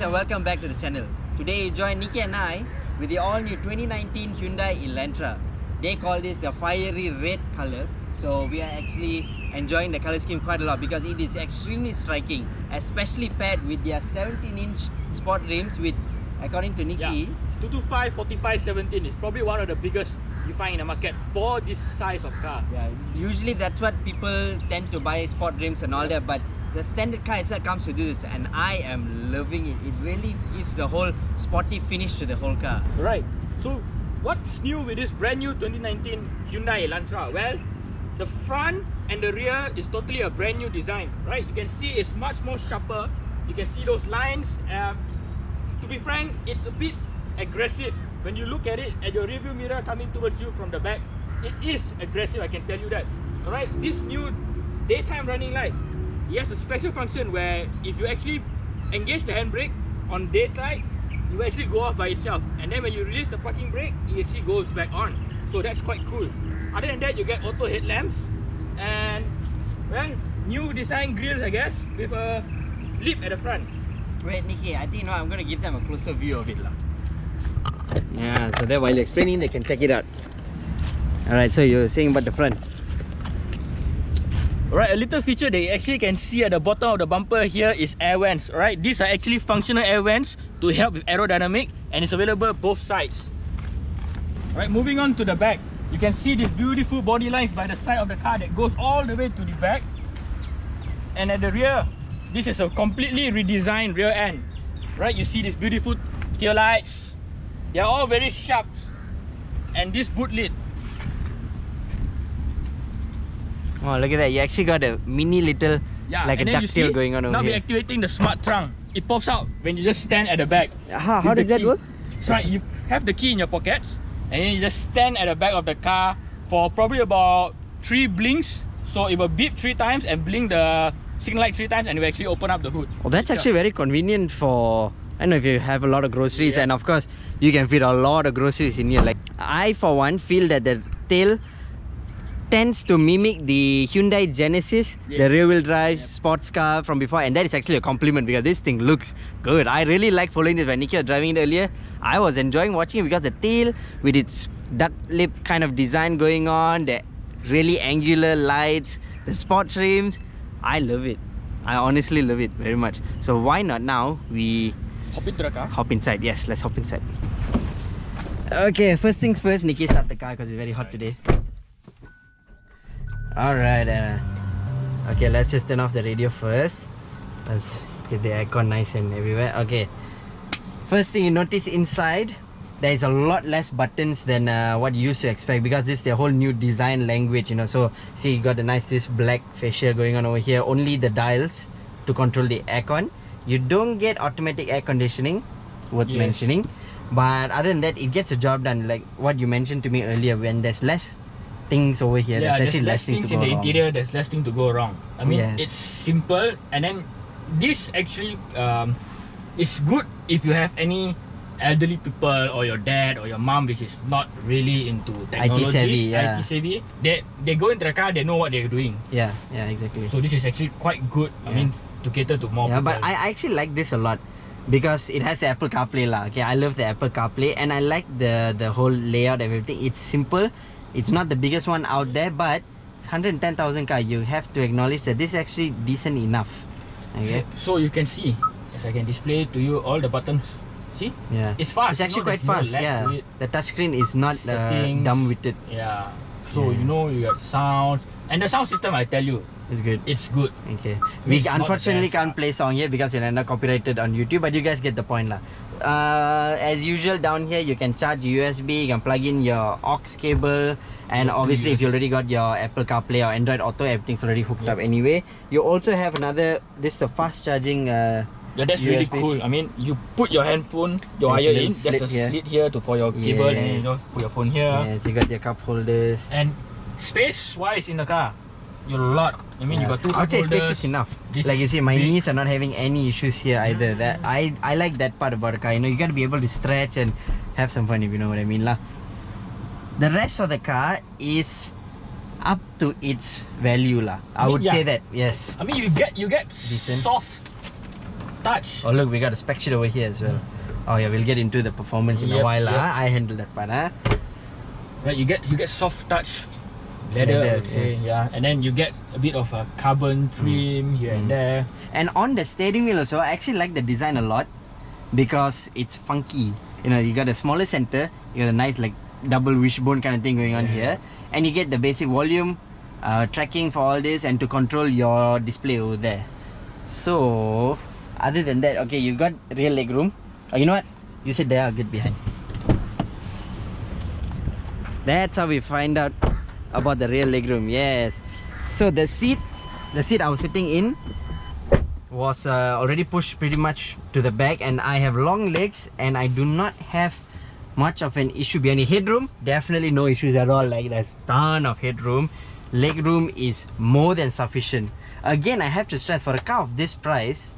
and welcome back to the channel. Today you join Nikki and I with the all-new 2019 Hyundai Elantra. They call this the fiery red color. So we are actually enjoying the color scheme quite a lot because it is extremely striking, especially paired with their 17-inch sport rims with, according to Nikki, it's 225, 45, 17. It's probably one of the biggest you find in the market for this size of car. Yeah, usually that's what people tend to buy, sport rims and all that, but the standard car itself comes with this and I am loving it. It really gives the whole sporty finish to the whole car. Right. So what's new with this brand new 2019 Hyundai Elantra? Well, the front and the rear is totally a brand new design, right? You can see it's much more sharper. You can see those lines. To be frank, it's a bit aggressive. When you look at it at your rearview mirror coming towards you from the back, it is aggressive, I can tell you that. Alright, this new daytime running light, it has a special function where if you actually engage the handbrake on daylight, it will actually go off by itself, and then when you release the parking brake, it actually goes back on. So that's quite cool. Other than that, you get auto headlamps and, well, new design grills, I guess, with a lip at the front. Wait, Nikki, I think I'm going to give them a closer view of it. Yeah, so that while you're explaining, they can check it out. Alright, so you're saying about the front. Alright, a little feature that you actually can see at the bottom of the bumper here is air vents. Alright, these are actually functional air vents to help with aerodynamic, and it's available both sides. Alright, moving on to the back, you can see these beautiful body lines by the side of the car that goes all the way to the back. And at the rear, this is a completely redesigned rear end. Right, you see these beautiful tail lights. They're all very sharp. And this boot lid. Oh, look at that. You actually got a mini little, like a ducktail going on over here. Now we're activating the smart trunk. It pops out when you just stand at the back. How does that work? So right, you have the key in your pocket, and then you just stand at the back of the car for probably about 3 blinks. So it will beep 3 times and blink the signal light 3 times, and it will actually open up the hood. Oh, that's actually very convenient for, I don't know, if you have a lot of groceries, and of course you can fit a lot of groceries in here. Like, I for one feel that the tail tends to mimic the Hyundai Genesis, the rear-wheel drive sports car from before, and that is actually a compliment because this thing looks good. I really like following this. When Nikki was driving it earlier, I was enjoying watching it because the tail with its duck lip kind of design going on, the really angular lights, the sports rims, I love it. I honestly love it very much. So why not now we hop into the car? Hop inside. Yes, let's hop inside. Okay, first things first, Nikki, start the car because it's very hot today. Alright, okay, let's just turn off the radio first. Let's get the aircon nice and everywhere. Okay, first thing you notice inside, there is a lot less buttons than what you used to expect because this is the whole new design language, you know. So see, you got a nice this black fascia going on over here. Only the dials to control the aircon. You don't get automatic air conditioning, worth mentioning. But other than that, it gets the job done. Like what you mentioned to me earlier, when there's less things over here, there's actually less things to go wrong. In the interior, there's less thing to go wrong. I mean, it's simple, and then this actually is good if you have any elderly people or your dad or your mom which is not really into technology, IT savvy. They go into the car, they know what they're doing. Yeah, exactly. So this is actually quite good. I mean, to cater to more people. But I actually like this a lot because it has the Apple CarPlay lah. Okay, I love the Apple CarPlay, and I like the whole layout and everything. It's simple. It's not the biggest one out there, but it's 110,000 car. You have to acknowledge that this is actually decent enough. Okay. So you can see, as I can display to you all the buttons. See? Yeah. It's fast. It's actually quite fast. Yeah. The touchscreen is not dumb-witted. Yeah. So you know you got sounds, and the sound system, I tell you, it's good. It's good. Okay. We unfortunately can't play song here because we'll end up copyrighted on YouTube, but you guys get the point lah. As usual, down here you can charge USB, you can plug in your aux cable, and obviously if you already got your Apple CarPlay or Android Auto, everything's already hooked up anyway. You also have another, this is the fast charging yeah, that's USB. Really cool. I mean, you put your handphone, your wire in, there's a slit here for your cable, and you know, put your phone here. Yes, you got your cup holders. And space-wise in the car, you're a lot. I mean, you got 2 cup holders. Space is enough. Like you see, my knees are not having any issues here either. That I like that part about the car. You know, you got to be able to stretch and have some fun, if you know what I mean lah. The rest of the car is up to its value lah. I would say that, yes. I mean, you get decent soft touch. Oh look, we got a spec sheet over here as well. Oh yeah, we'll get into the performance in a while. I handle that part. Right, you get soft touch leather, I would say, yeah, and then you get a bit of a carbon trim here and there. And on the steering wheel also, I actually like the design a lot because it's funky. You know, you got a smaller center, you got a nice like double wishbone kind of thing going on here, and you get the basic volume tracking for all this and to control your display over there. So other than that, okay, you got rear leg room. Oh, you know what? You sit there, I'll get behind. That's how we find out about the rear leg room. Yes. So the seat I was sitting in was already pushed pretty much to the back, and I have long legs and I do not have much of an issue behind the headroom. Definitely no issues at all. Like, there's ton of headroom. Leg room is more than sufficient. Again, I have to stress, for a car of this price,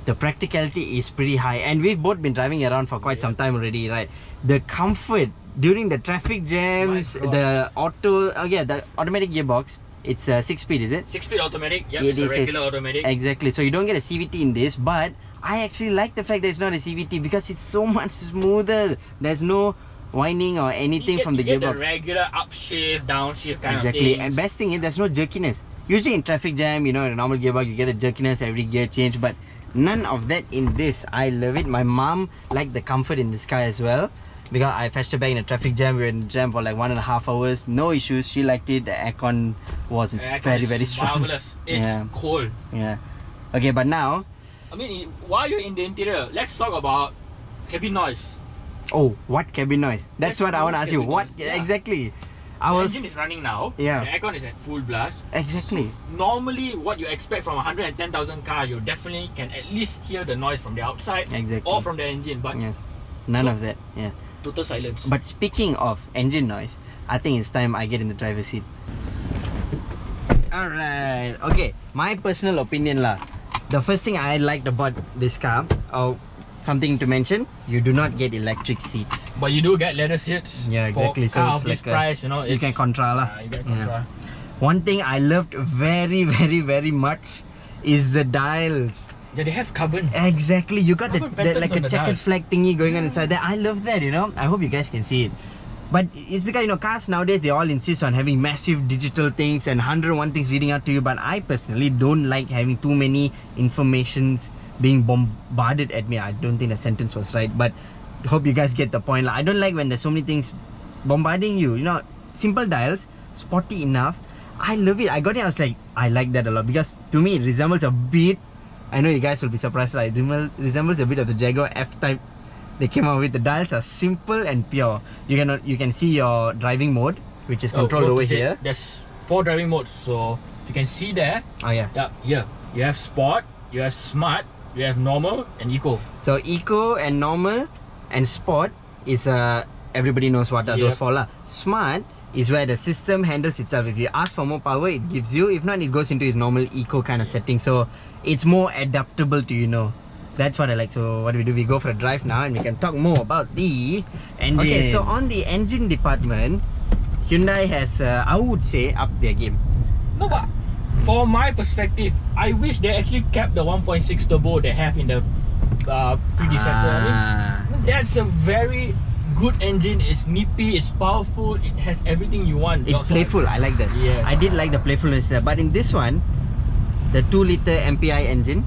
the practicality is pretty high, and we've both been driving around for quite some time already, right? The comfort during the traffic jams, the the automatic gearbox, it's a 6-speed, is it? 6-speed automatic. Yep, it's a regular automatic. Exactly. So you don't get a CVT in this, but I actually like the fact that it's not a CVT because it's so much smoother. There's no whining or anything from the gearbox. You get the regular upshift, downshift kind of thing. Exactly. And best thing is there's no jerkiness. Usually in traffic jam, you know, in a normal gearbox, you get the jerkiness every gear change, but none of that in this. I love it. My mom liked the comfort in this car as well, because I fetched her back in a traffic jam. We were in the jam for like 1.5 hours. No issues. She liked it. The aircon was very strong. Marvelous. It's cold. Yeah. Okay, but now, I mean, while you're in the interior, let's talk about cabin noise. Oh, what cabin noise? That's what I want to ask you. What exactly? The engine is running now. Yeah. The aircon is at full blast. Exactly. So normally, what you expect from a 110,000 car, you definitely can at least hear the noise from the outside or from the engine. But none of that. Yeah. Total silence. But speaking of engine noise, I think it's time I get in the driver's seat. Alright. Okay. My personal opinion lah. The first thing I liked about this car, or something to mention, you do not get electric seats. But you do get leather seats. Yeah, exactly. For car of this price, you know, you can control lah. You get control. One thing I loved very much is the dials. Yeah, they have carbon. Exactly. You got the like a checkered dials. flag thingy going on inside there. I love that, you know. I hope you guys can see it. But it's because, you know, cars nowadays, they all insist on having massive digital things and 101 things reading out to you. But I personally don't like having too many informations being bombarded at me. I don't think the sentence was right, but hope you guys get the point. I don't like when there's so many things bombarding you. You know, simple dials, sporty enough. I love it. I got it. I was like, I like that a lot because to me it resembles a bit. I know you guys will be surprised. Right? It resembles a bit of the Jaguar F-Type they came out with. The dials are simple and pure. You can see your driving mode, which is controlled over here. There's 4 driving modes, so you can see there. Oh yeah. Yeah. Here you have sport, you have smart, you have normal and eco. So eco and normal and sport is everybody knows what are those for lah. Smart is where the system handles itself. If you ask for more power, it gives you. If not, it goes into its normal eco kind of setting. So it's more adaptable to, you know. That's what I like. So what do? We go for a drive now and we can talk more about the engine. Okay, so on the engine department, Hyundai has, I would say, upped their game. No, but for my perspective, I wish they actually kept the 1.6 turbo they have in the predecessor. I mean, that's a very good engine. It's nippy, it's powerful, it has everything you want. It's playful. I like that. Yeah, I did like the playfulness there. But in this one, the 2-liter MPI engine,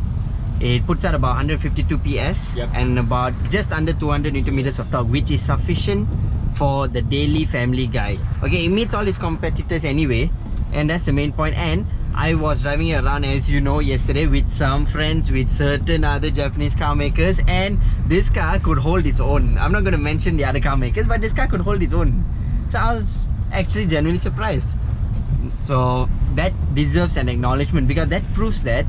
it puts out about 152 PS and about just under 200 Nm of torque, which is sufficient for the daily family guy. Okay, it meets all its competitors anyway, and that's the main point. And I was driving around, as you know, yesterday with some friends with certain other Japanese car makers, and this car could hold its own. I'm not going to mention the other car makers, but this car could hold its own. So I was actually genuinely surprised. So that deserves an acknowledgement, because that proves that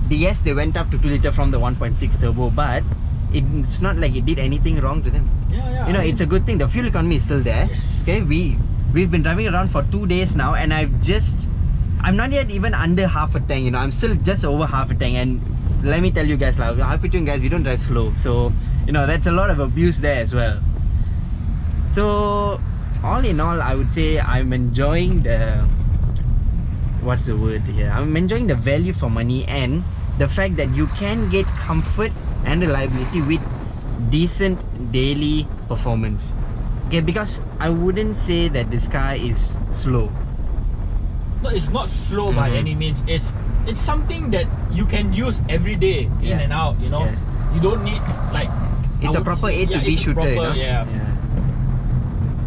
yes, they went up to 2-liter from the 1.6 turbo, but it's not like it did anything wrong to them. You know, it's a good thing. The fuel economy is still there. Okay, we've been driving around for 2 days now, and I'm not yet even under half a tank. You know, I'm still just over half a tank. And let me tell you guys, like, between guys, we don't drive slow. So you know, that's a lot of abuse there as well. So all in all, I would say I'm enjoying the, what's the word here? I'm enjoying the value for money, and the fact that you can get comfort and reliability with decent daily performance. Okay, because I wouldn't say that this car is slow. No, it's not slow by any means. It's something that you can use every day in and out, you know. Yes. You don't need like It's a proper A to B shooter, you know. Yeah.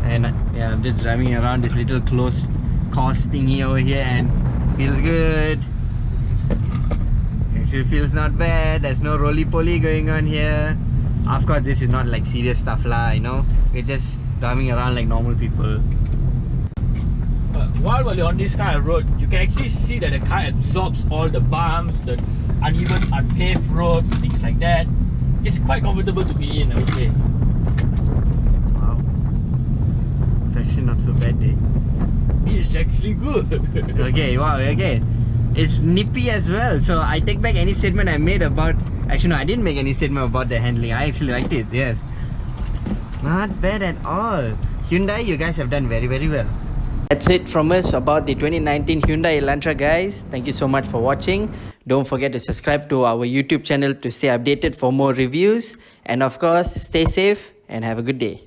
And yeah, I'm just driving around this little closed course thingy over here and feels good. It feels not bad. There's no roly-poly going on here. Of course, this is not like serious stuff lah, you know. We're just driving around like normal people. While you're on this kind of road, you can actually see that the car absorbs all the bumps, the uneven, unpaved roads, things like that. It's quite comfortable to be in, I would say. Wow. It's actually not so bad, eh? It's actually good. Okay, wow, okay. It's nippy as well. So I take back any statement I made about... Actually, no, I didn't make any statement about the handling. I actually liked it, yes. Not bad at all. Hyundai, you guys have done very, very well. That's it from us about the 2019 Hyundai Elantra, guys. Thank you so much for watching. Don't forget to subscribe to our YouTube channel to stay updated for more reviews. And of course, stay safe and have a good day.